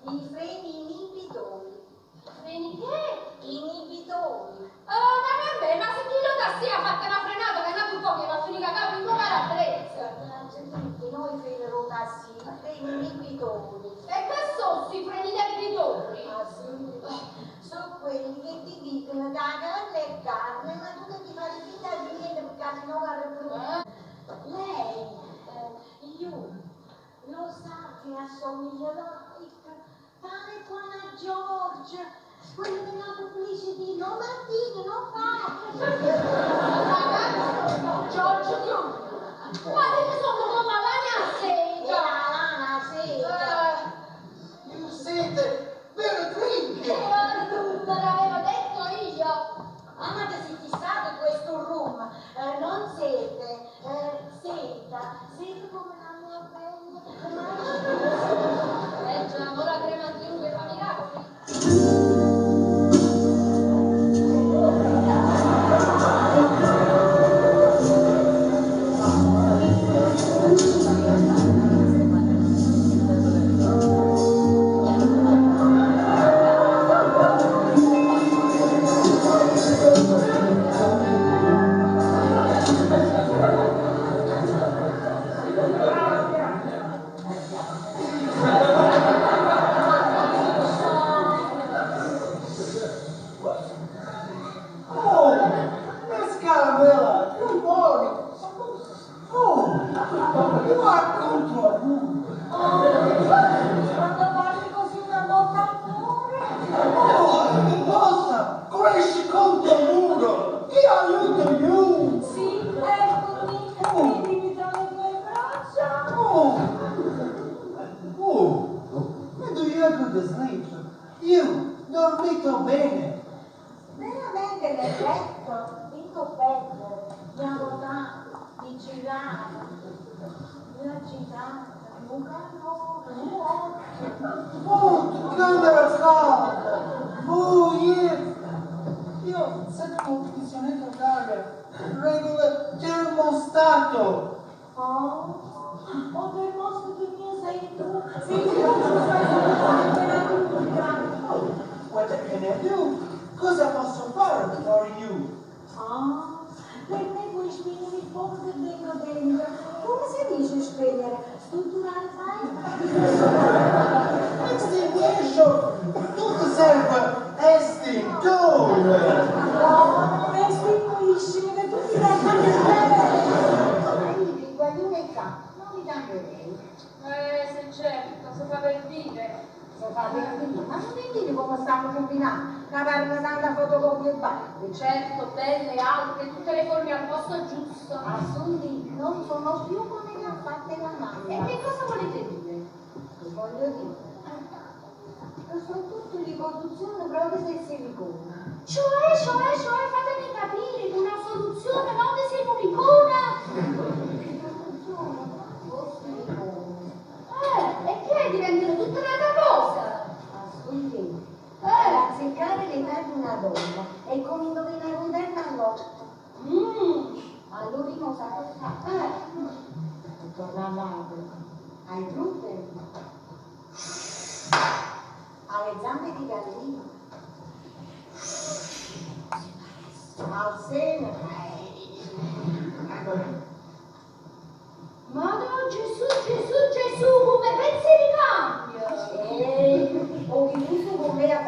i freni inibitori. Freni che? Inibitori. Vabbè, ma se chi lo dà si ha fatto una frenata che è andato un po' che va a finire capo in come l'attrezza. Noi freni rotassi, i freni inibitori. E che sono sti freni inibitori? Ah sì, sono quelli che ti dicono che la carne è carne, ma tu devi fare finta di niente perché sennò guarda più. Lei, io, lo sa che assomiglia pare buona George, quello della pubblicità, non Martino, non fa. Giorgio Dio. Ma che sono come la sega? La sega. You siete Beatrice! Non l'avevo detto io. Ma che sei fissato in questo room? Non siete, siete come la mia pelle. Già, ora crema di lungo e fa miracoli. Cosa posso fare for you? Per me puoi spegnere il fuoco che vengo dentro. Come si dice spegnere? Strutturare Extinguisher! Tu ti serve estintore! No, estinguisci, che tu ti dai fare il guaglione in campo, non mi danno lei. Se certo, si fa per dire. Se fa per dire, ma non mi dire come stanno combinando? Una parmegiana fotocopia e basta. Certo, belle, alte, tutte le forme al posto giusto. Assunti non sono più come le ha fatte la mamma. E che cosa volete dire? Voglio dire, che sono tutte riproduzioni proprio del silicone. Cioè, fatemi capire che una soluzione non di silicona. E che diventano tutta un'altra cosa? Assunti, per azzeccare l'età di una donna è come indovinare un terno all'otto. All'ultimo sa che fa. Torna a madre, ai truppe, alle zampe di gallina, al seno. Madonna Gesù, come pezzi di cambio! Ho chiuso con me a